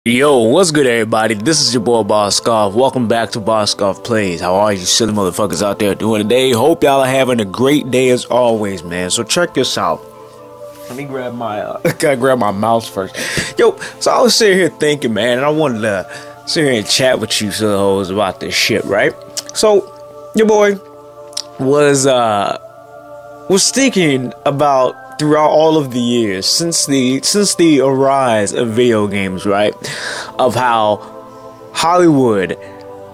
Yo, what's good, everybody? This is your boy Boskov. Welcome back to Boskov Plays. How are you silly motherfuckers out there doing today? Hope y'all are having a great day as always, man. So check this out. Let me grab my gotta grab my mouse first. Yo, so I was sitting here thinking, man, and I wanted to sit here and chat with you silly hoes about this shit, right? So your boy was thinking about throughout all of the years since the arise of video games, right, of how Hollywood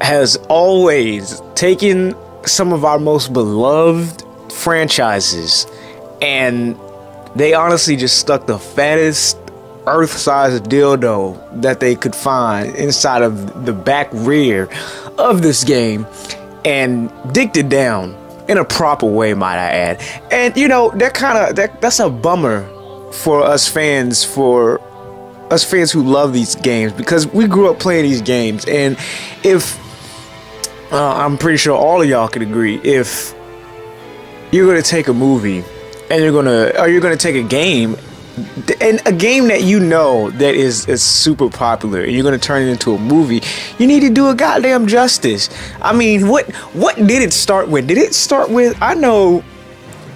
has always taken some of our most beloved franchises and they honestly just stuck the fattest earth-sized dildo that they could find inside of the back rear of this game and dicked it down in a proper way, might I add. And you know, that's a bummer for us fans who love these games, because we grew up playing these games. And if I'm pretty sure all of y'all could agree, if you're gonna take a movie and you're gonna take a game, and a game that you know that is super popular, and you're gonna turn it into a movie, you need to do a goddamn justice. I mean, what did it start with? Did it start with, I know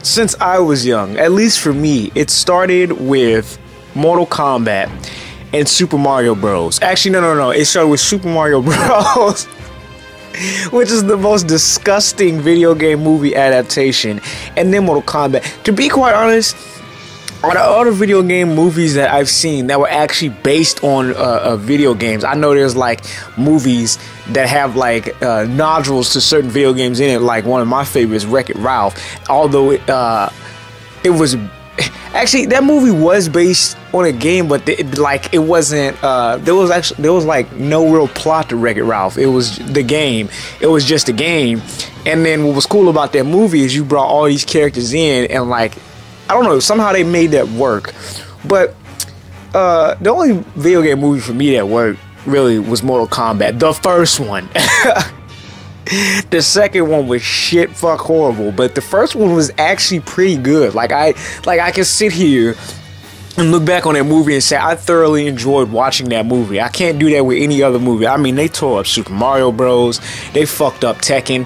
since I was young, at least for me, it started with Mortal Kombat and Super Mario Bros. Actually, no. It started with Super Mario Bros. Which is the most disgusting video game movie adaptation, and then Mortal Kombat. To be quite honest, out of all the video game movies that I've seen that were actually based on video games, I know there's like movies that have like nodules to certain video games in it. Like one of my favorites, Wreck-It Ralph. Although it was actually, that movie was based on a game, but it wasn't. There was like no real plot to Wreck-It Ralph. It was the game. It was just a game. And then what was cool about that movie is you brought all these characters in, and like, I don't know, somehow they made that work. But the only video game movie for me that worked really was Mortal Kombat, the first one. The second one was shit fuck horrible, but the first one was actually pretty good. Like I can sit here and look back on that movie and say I thoroughly enjoyed watching that movie. I can't do that with any other movie. I mean, they tore up Super Mario Bros. They fucked up Tekken.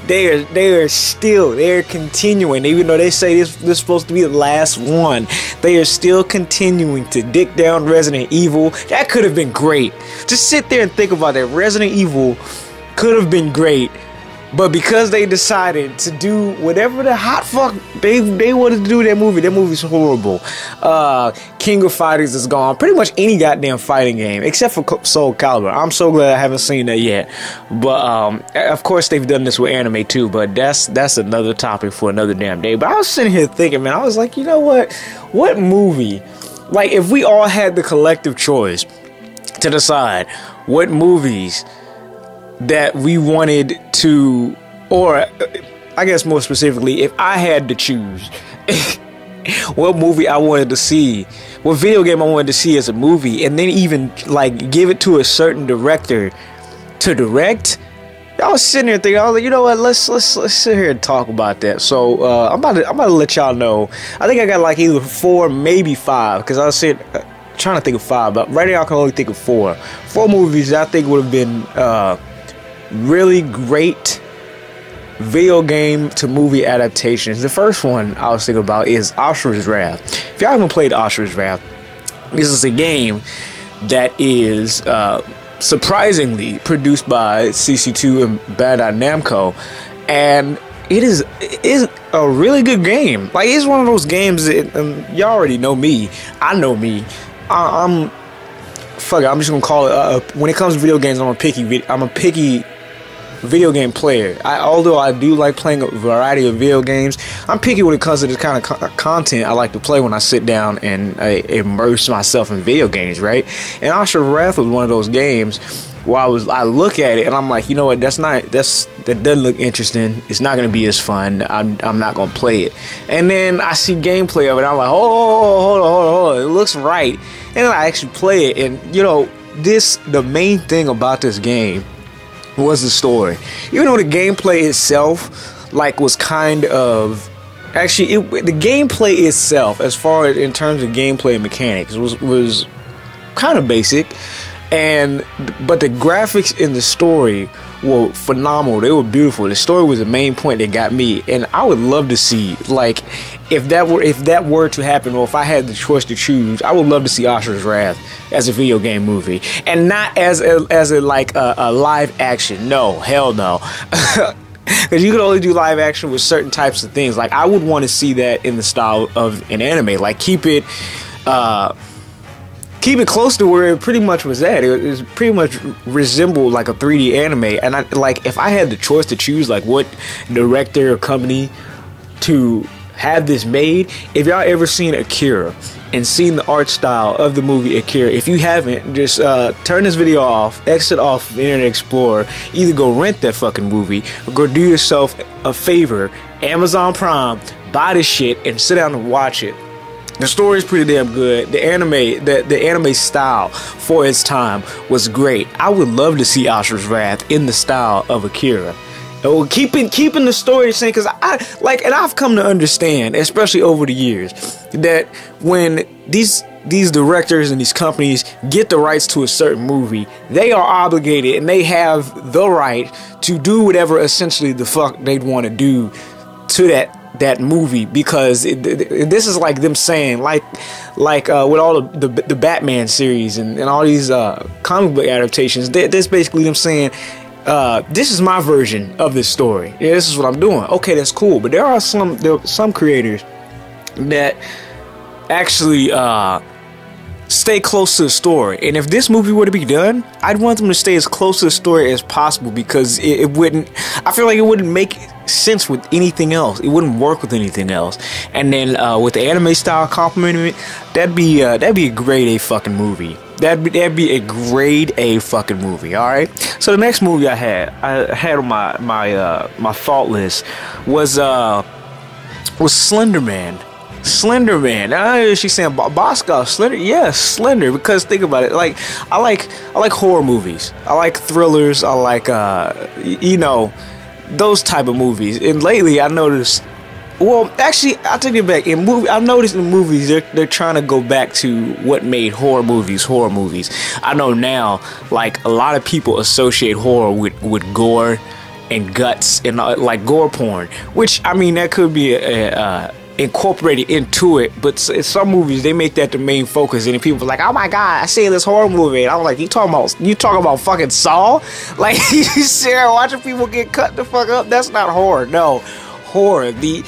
They're continuing, even though they say this is supposed to be the last one. They are still continuing to dick down Resident Evil. That could have been great. Just sit there and think about that. Resident Evil could have been great, but because they decided to do whatever the hot fuck they wanted to do with that movie's horrible. King of Fighters is gone. Pretty much any goddamn fighting game except for Soulcalibur. I'm so glad I haven't seen that yet. But of course they've done this with anime too, but that's another topic for another damn day. But I was sitting here thinking, man, I was like, you know what movie, like, if we all had the collective choice to decide what movies that we wanted to, or I guess more specifically, if I had to choose what movie I wanted to see, what video game I wanted to see as a movie, and then even like give it to a certain director to direct, I was sitting here thinking, I was like, you know what, let's sit here and talk about that. So I'm about to let y'all know. I think I got like either 4, maybe 5, because I was trying to think of 5, but right now I can only think of 4 movies that I think would have been really great video game to movie adaptations. The first one I was thinking about is Asura's Wrath. If y'all haven't played Asura's Wrath, this is a game that is surprisingly produced by CC2 and Bandai Namco, and it is a really good game. Like, it's one of those games that, y'all already know me. I know me. I'm just gonna call it. When it comes to video games, I'm a picky video game player. Although I do like playing a variety of video games, I'm picky when it comes to the kind of content I like to play when I sit down and immerse myself in video games, right? And Asura's Wrath was one of those games where I look at it and I'm like, you know what, that doesn't look interesting. It's not gonna be as fun. I'm not gonna play it. And then I see gameplay of it. I'm like, hold on, it looks right. And then I actually play it, and you know, the main thing about this game was the story. Even though the gameplay itself was kind of Actually, the gameplay itself, as far as in terms of gameplay mechanics, was kind of basic, but the graphics in the story were phenomenal. They were beautiful. The story was the main point that got me, and I would love to see, like, if that were to happen, or if I had the choice to choose, I would love to see Asura's Wrath as a video game movie, and not as a live action. No, hell no. Because you can only do live action with certain types of things. Like, I would want to see that in the style of an anime. Like, keep it close to where it pretty much was at. It pretty much resembled like a 3D anime. And if I had the choice to choose like what director or company to have this made, if y'all ever seen Akira and seen the art style of the movie Akira, if you haven't, just turn this video off, exit off the Internet Explorer, either go rent that fucking movie or go do yourself a favor, Amazon Prime, buy this shit and sit down and watch it. The story is pretty damn good. The anime style for its time was great. I would love to see Asura's Wrath in the style of Akira. Keeping the story the same, because and I've come to understand, especially over the years, that when these directors and these companies get the rights to a certain movie, they are obligated and they have the right to do whatever essentially the fuck they'd want to do to that movie, because this is like them saying, like with all the Batman series and all these comic book adaptations, that's basically them saying, this is my version of this story. Yeah, this is what I'm doing. Okay, that's cool. But there are some creators that actually stay close to the story. And if this movie were to be done, I'd want them to stay as close to the story as possible, because it wouldn't, I feel like it wouldn't make sense with anything else. It wouldn't work with anything else. And then with the anime style complementing it, that'd be a grade A fucking movie. That'd be a grade A fucking movie. All right. So the next movie I had on my thought list was Slenderman. Slenderman. She's saying Bosco Slender. Yeah, Slender. Because think about it. Like I like horror movies. I like thrillers. I like those type of movies. And lately I noticed. Well, actually, I'll take it back. I've noticed in movies they're trying to go back to what made horror movies. I know now, like, a lot of people associate horror with gore and guts and like gore porn, which, I mean, that could be incorporated into it, but in some movies they make that the main focus, and people are like, oh my god, I see this horror movie, and I'm like, you talking about fucking Saw? Like, you sit there watching people get cut the fuck up? That's not horror. No. Horror, the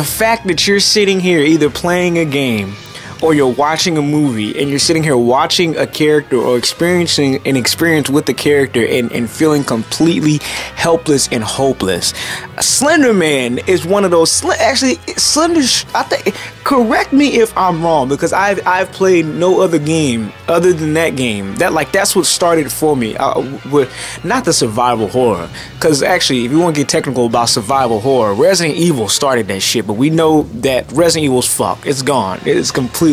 fact that you're sitting here either playing a game or you're watching a movie, and you're sitting here watching a character or experiencing an experience with the character and feeling completely helpless and hopeless. Slenderman is one of those. Actually, Slender, I think, correct me if I'm wrong, because I've played no other game other than that game. That's what started for me. Not the survival horror, because actually, if you want to get technical about survival horror, Resident Evil started that shit. But we know that Resident Evil's fucked. It's gone. It's completely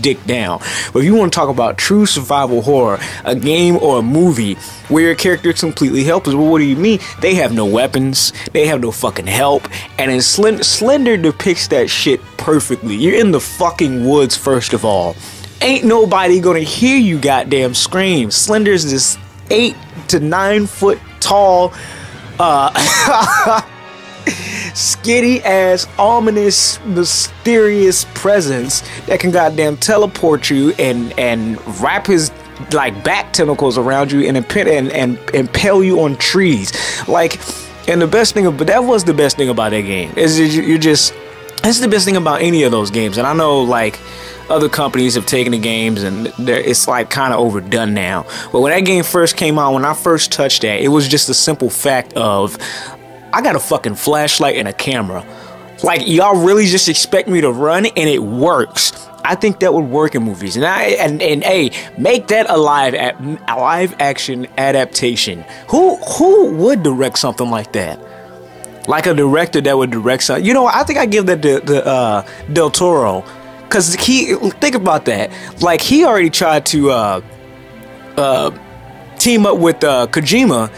dick down. But if you want to talk about true survival horror, a game or a movie where your character is completely helpless, well, what do you mean? They have no weapons, they have no fucking help, and then Slender depicts that shit perfectly. You're in the fucking woods, first of all. Ain't nobody gonna hear you goddamn scream. Slender's this 8 to 9 foot tall skinny ass, ominous, mysterious presence that can goddamn teleport you and wrap his like back tentacles around you and impale you on trees. Like, and the best thing, but that was the best thing about that game, is that's the best thing about any of those games. And I know, like, other companies have taken the games and it's like kind of overdone now. But when that game first came out, when I first touched that, it was just a simple fact of, I got a fucking flashlight and a camera. Like, y'all really just expect me to run, and it works. I think that would work in movies. And hey, make that a live action adaptation. Who would direct something like that? Like a director that would direct something. You know, I think I give that to Del Toro, because think about that. Like, he already tried to team up with Kojima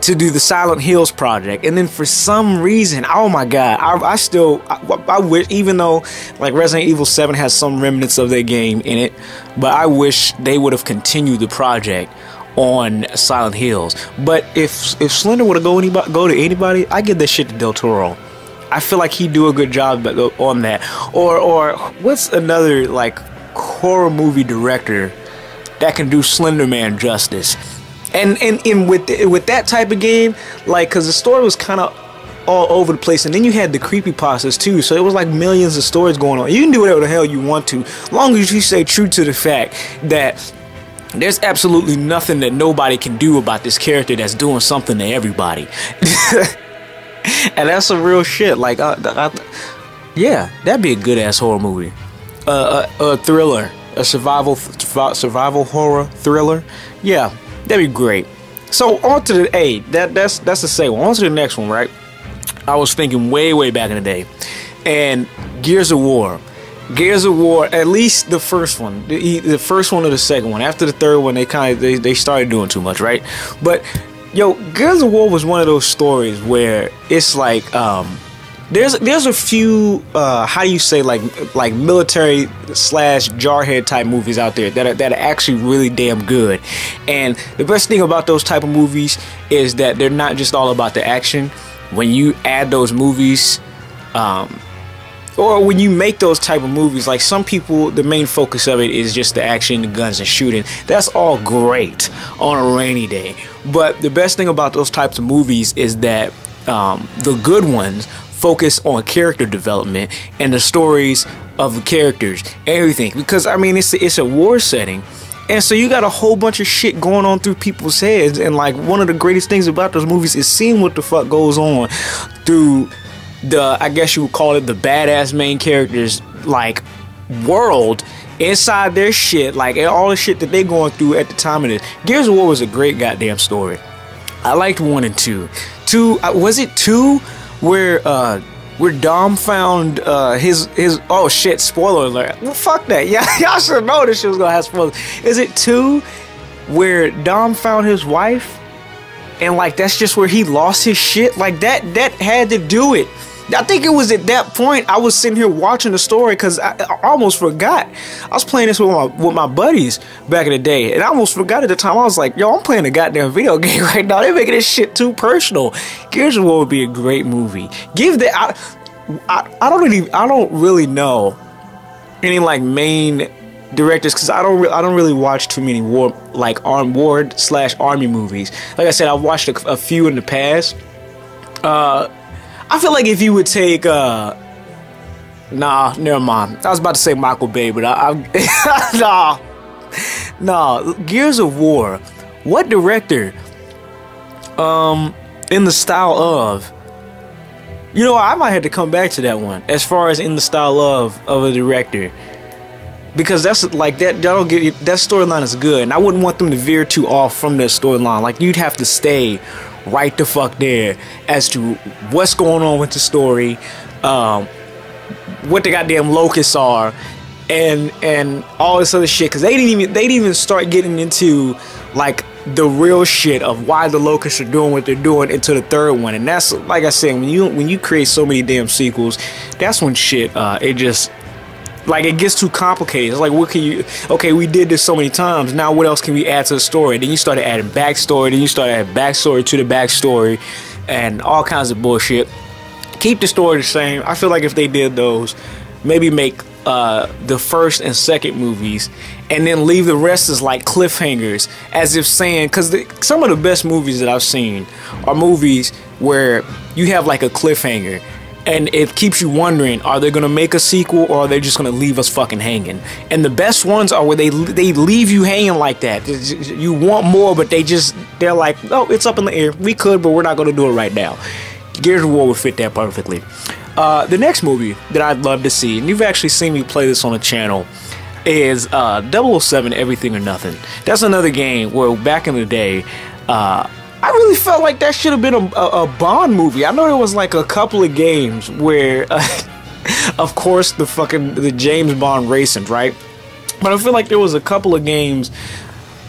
to do the Silent Hills project, and then for some reason, oh my god, I wish, even though like Resident Evil 7 has some remnants of their game in it, but I wish they would have continued the project on Silent Hills. But if Slender would have go to anybody, I give that shit to Del Toro. I feel like he'd do a good job on that. Or what's another like horror movie director that can do Slenderman justice? And with that type of game, like, because the story was kind of all over the place, and then you had the creepypastas too, so it was like millions of stories going on. You can do whatever the hell you want to, as long as you stay true to the fact that there's absolutely nothing that nobody can do about this character that's doing something to everybody. And that's some real shit. Like, yeah, that'd be a good ass horror movie, a thriller, a survival horror thriller. Yeah. That'd be great. So on to the that's the second one. On to the next one, right? I was thinking way back in the day, and Gears of War, at least the first one, the first one or the second one. After the third one, they started doing too much, right? But yo, Gears of War was one of those stories where it's like there's a few how do you say, like military / jarhead type movies out there that are actually really damn good. And the best thing about those type of movies is that they're not just all about the action. When you add those movies, or when you make those type of movies, like some people, the main focus of it is just the action, the guns and shooting. That's all great on a rainy day. But the best thing about those types of movies is that the good ones focus on character development and the stories of the characters, everything. Because I mean, it's a war setting, and so you got a whole bunch of shit going on through people's heads. And like, one of the greatest things about those movies is seeing what the fuck goes on through the, I guess you would call it, the badass main characters, like, world inside their shit, like all the shit that they going through at the time of this. Gears of War was a great goddamn story. I liked 1 and 2. Was it 2? Where Dom found his oh shit, spoiler alert. Well, fuck that. Yeah, y'all should know this shit was gonna have spoilers. Is it 2 where Dom found his wife, and like that's just where he lost his shit? Like that had to do it. I think it was at that point I was sitting here watching the story, because I almost forgot. I was playing this with my buddies back in the day, and I almost forgot at the time. I was like, yo, I'm playing a goddamn video game right now. They're making this shit too personal. Gears of War would be a great movie. Give that. I don't really know any like main directors, because I don't really watch too many war / army movies. Like I said, I've watched a few in the past. I feel like if you would take nah, never mind. I was about to say Michael Bay, but nah. Gears of War. What director in the style of, you know, I might have to come back to that one as far as in the style of a director, because that's like that storyline is good, and I wouldn't want them to veer too off from that storyline. Like, you'd have to stay right the fuck there as to what's going on with the story, what the goddamn locusts are, and all this other shit, because they didn't even start getting into like the real shit of why the locusts are doing what they're doing into the third one. And that's, like I said, when you create so many damn sequels, that's when shit it just, like, it gets too complicated. It's like, what can you, okay, we did this so many times, now what else can we add to the story? Then you started adding backstory, then you started adding backstory to the backstory, and all kinds of bullshit. Keep the story the same. I feel like if they did those, maybe make the first and second movies, and then leave the rest as like cliffhangers, as if saying, because some of the best movies that I've seen are movies where you have like a cliffhanger, and it keeps you wondering, are they gonna make a sequel, or are they just gonna leave us fucking hanging? And the best ones are where they leave you hanging like that. You want more, but they're like, oh, it's up in the air. We could, but we're not gonna do it right now. Gears of War would fit that perfectly. The next movie that I'd love to see, and you've actually seen me play this on the channel, is 007 Everything or Nothing. That's another game where back in the day, I really felt like that should have been a Bond movie. I know there was like a couple of games where, of course, the James Bond racing, right? But I feel like there was a couple of games,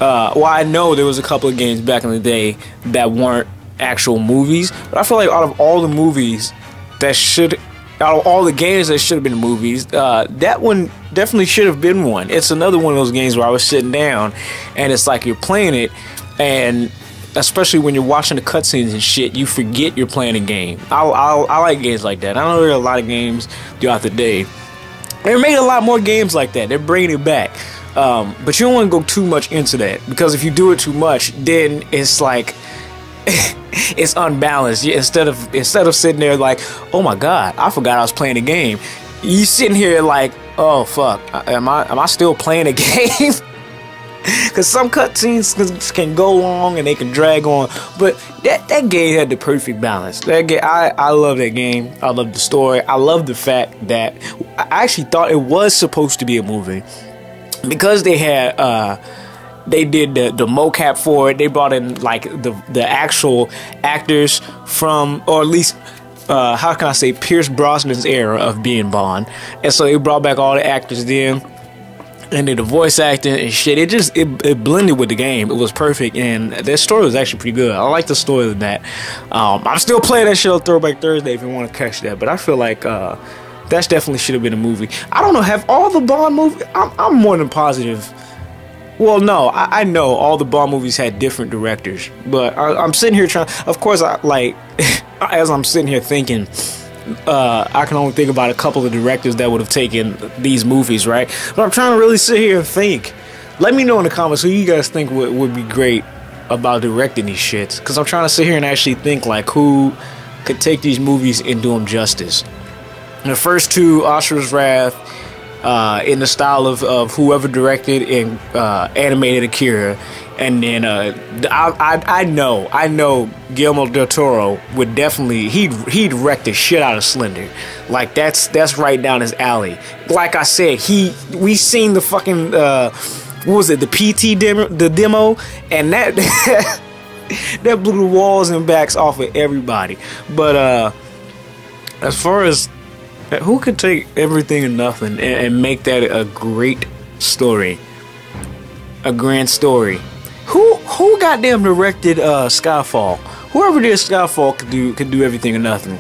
well, I know there was a couple of games back in the day that weren't actual movies. But I feel like out of all the movies that should, out of all the games that should have been movies, that one definitely should have been one. It's another one of those games where I was sitting down and it's like you're playing it, and especially when you're watching the cutscenes and shit, you forget you're playing a game. I like games like that. I know there are a lot of games throughout the day. They made a lot more games like that. They're bringing it back. But you don't want to go too much into that, because if you do it too much, then it's like it's unbalanced. Instead of sitting there like, oh my god, I forgot I was playing a game, you sitting here like, oh fuck, am I still playing a game? Because some cutscenes can go long and they can drag on, but that game had the perfect balance. That game, I love that game. I love the story. I love the fact that I actually thought it was supposed to be a movie, because they had they did the mocap for it. They brought in like the actual actors from, or at least how can I say, Pierce Brosnan's era of being Bond, and so they brought back all the actors then. And then the voice acting and shit, it blended with the game. It was perfect, and that story was actually pretty good. I like the story of that. I'm still playing that shit on Throwback Thursday if you want to catch that. But I feel like that's definitely should have been a movie. I don't know, have all the Bond movies? I'm more than positive. Well, no, I know all the Bond movies had different directors, but I'm sitting here trying. Of course, as I'm sitting here thinking, I can only think about a couple of directors that would have taken these movies, right? But I'm trying to really sit here and think. Let me know in the comments who you guys think would be great about directing these shits, because I'm trying to sit here and actually think like who could take these movies and do them justice. The first two, Asura's Wrath, in the style of whoever directed and animated Akira. And then I know Guillermo del Toro would definitely, he'd wreck the shit out of Slender. Like that's right down his alley. Like I said, we seen the fucking what was it, the PT demo, and that that blew the walls and backs off of everybody. But as far as who could take everything and nothing and make that a great story, a grand story. Who goddamn directed Skyfall? Whoever did Skyfall could do everything or nothing.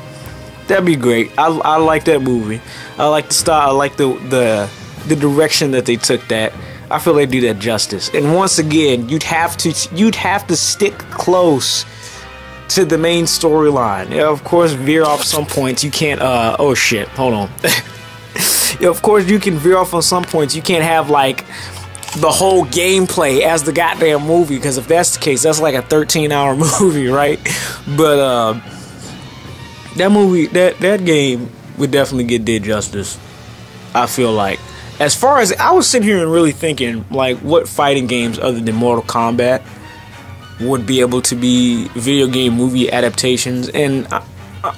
That'd be great. I like that movie. I like the style. I like the direction that they took that. I feel they do that justice. And once again, you'd have to stick close to the main storyline. Yeah, of course, veer off some points. You can't. Oh shit! Hold on. Yeah, of course, you can veer off on some points. You can't have like the whole gameplay as the goddamn movie, because if that's the case, that's like a 13-hour movie, right? But that movie, that game would definitely did justice, I feel like. As far as, I was sitting here and really thinking like what fighting games other than Mortal Kombat would be able to be video game movie adaptations, and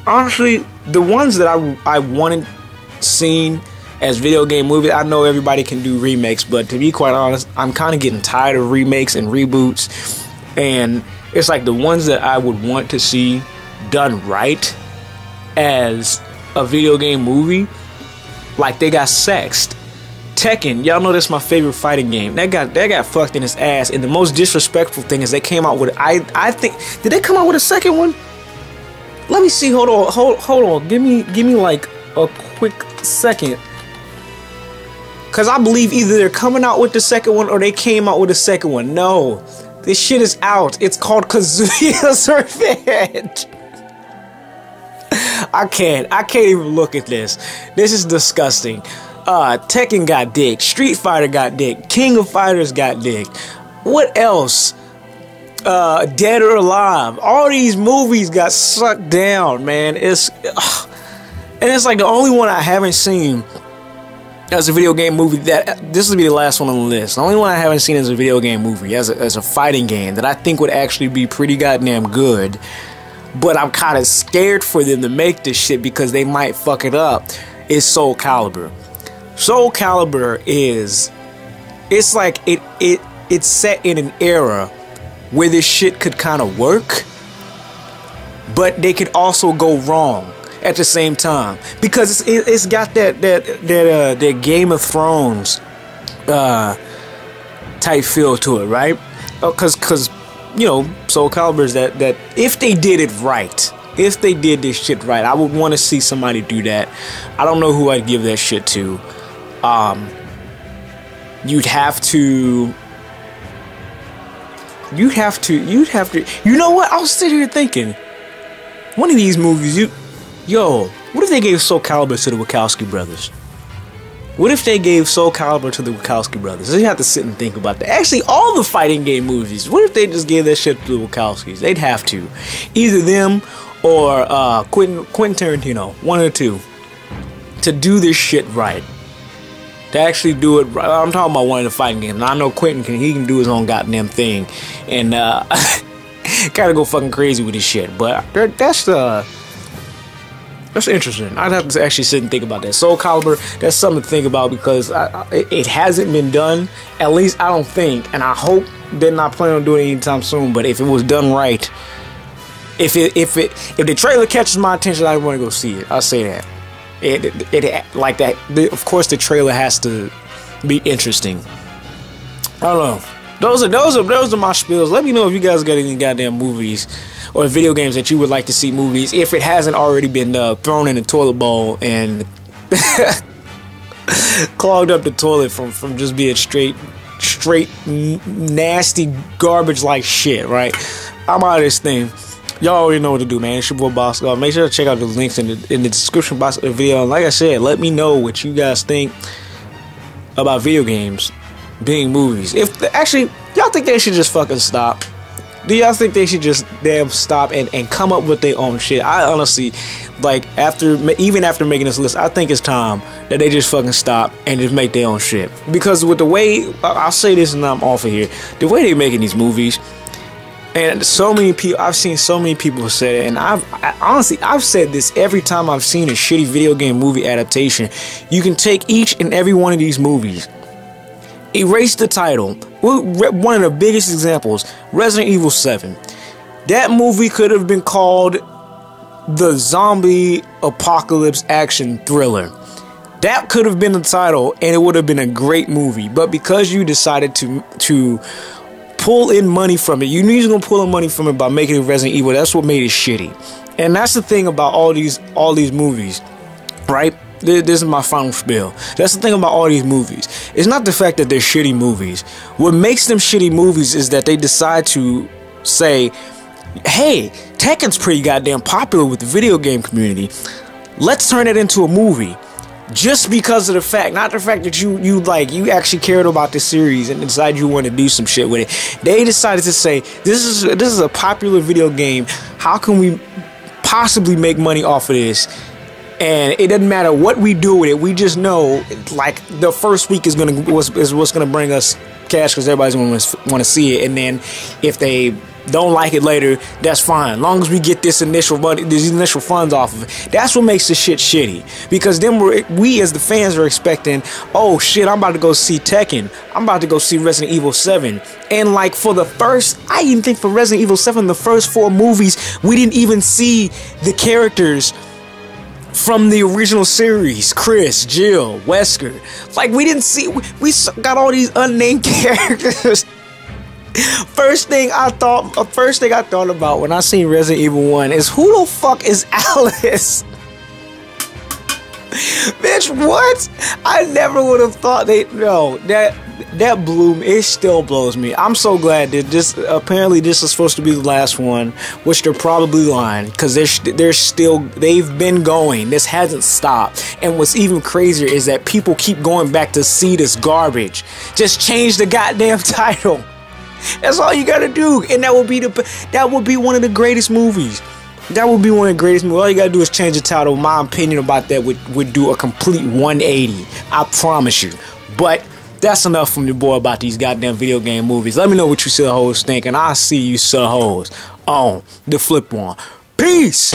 honestly the ones that I wanted seen as video game movies, I know everybody can do remakes, but to be quite honest, I'm kind of getting tired of remakes and reboots. And it's like the ones that I would want to see done right as a video game movie, like they got sexed. Tekken, y'all know that's my favorite fighting game. That got fucked in his ass. And the most disrespectful thing is they came out with, I think, did they come out with a second one? Let me see. Hold on. Give me like a quick second. Because I believe either they're coming out with the second one or they came out with a second one. No, this shit is out. It's called Kazuya's Revenge. I can't even look at this. This is disgusting. Tekken got dick. Street Fighter got dick. King of Fighters got dick. What else? Dead or Alive. All these movies got sucked down, man. And it's like the only one I haven't seen as a video game movie, that this will be the last one on the list. The only one I haven't seen as a video game movie, as a fighting game, that I think would actually be pretty goddamn good, but I'm kind of scared for them to make this shit because they might fuck it up, is Soulcalibur. Soulcalibur is, it's like it's set in an era where this shit could kind of work, but they could also go wrong at the same time, because it's got that Game of Thrones type feel to it, right? Because you know, Soulcalibur is that if they did it right, if they did this shit right, I would want to see somebody do that. I don't know who I'd give that shit to. You'd have to. You know what? I was sitting here thinking, one of these movies, what if they gave Soulcalibur to the Wachowski brothers? What if they gave Soulcalibur to the Wachowski brothers? So you have to sit and think about that. Actually, all the fighting game movies, what if they just gave that shit to the Wachowskis? They'd have to. Either them or Quentin Tarantino, one of the two, to do this shit right. To actually do it right. I'm talking about one of the fighting games. Now, I know Quentin can do his own goddamn thing and gotta go fucking crazy with his shit. But that's interesting. I'd have to actually sit and think about that. Soulcalibur, that's something to think about because it hasn't been done. At least I don't think, and I hope they're not planning on doing it anytime soon. But if it was done right, if the trailer catches my attention, I want to go see it. I'll say that. It like that. Of course, the trailer has to be interesting. I don't know. Those are my spiels. Let me know if you guys got any goddamn movies or video games that you would like to see movies if it hasn't already been thrown in the toilet bowl and clogged up the toilet from just being straight nasty garbage like shit. Right? I'm out of this thing. Y'all already know what to do, man. It's your boy Boss. Make sure to check out the links in the description box of the video. And like I said, let me know what you guys think about video games being movies. Actually, y'all think they should just fucking stop? Do y'all think they should just damn stop and come up with their own shit? I honestly, like, even after making this list, I think it's time that they just fucking stop and just make their own shit. Because with the way, I'll say this and I'm off of here, the way they're making these movies, and so many people, I've seen so many people say it, and honestly, I've said this every time I've seen a shitty video game movie adaptation. You can take each and every one of these movies, erase the title. One of the biggest examples, Resident Evil 7. That movie could have been called the Zombie Apocalypse Action Thriller. That could have been the title, and it would have been a great movie. But because you decided to pull in money from it, you're usually gonna pull in money from it by making it Resident Evil. That's what made it shitty. And that's the thing about all these movies, right? This is my final spiel. That's the thing about all these movies. It's not the fact that they're shitty movies. What makes them shitty movies is that they decide to say, hey, Tekken's pretty goddamn popular with the video game community. Let's turn it into a movie. Just because of the fact, not the fact that you actually cared about the series and decided you want to do some shit with it. They decided to say, this is a popular video game. How can we possibly make money off of this? And it doesn't matter what we do with it. We just know, like, the first week is what's gonna bring us cash because everybody's gonna want to see it. And then if they don't like it later, that's fine. As long as we get this initial money, these initial funds off of it. That's what makes the shit shitty. Because then we as the fans are expecting, oh shit, I'm about to go see Tekken. I'm about to go see Resident Evil 7. And like I even think for Resident Evil 7, the first 4 movies, we didn't even see the characters from the original series. Chris, Jill, Wesker. Like, we didn't see, we got all these unnamed characters. First thing I thought about when I seen Resident Evil 1 is, who the fuck is Alice? Bitch, what? I never would have thought that blew me. It still blows me. I'm so glad that apparently this is supposed to be the last one, which they're probably lying, because they've been going. This hasn't stopped. And what's even crazier is that people keep going back to see this garbage. Just change the goddamn title. That's all you gotta do, and that would be one of the greatest movies. That would be one of the greatest movies. All you gotta do is change the title. My opinion about that would do a complete 180. I promise you. But that's enough from your boy about these goddamn video game movies. Let me know what you silly hoes think, and I'll see you silly hoes on the flip one. Peace.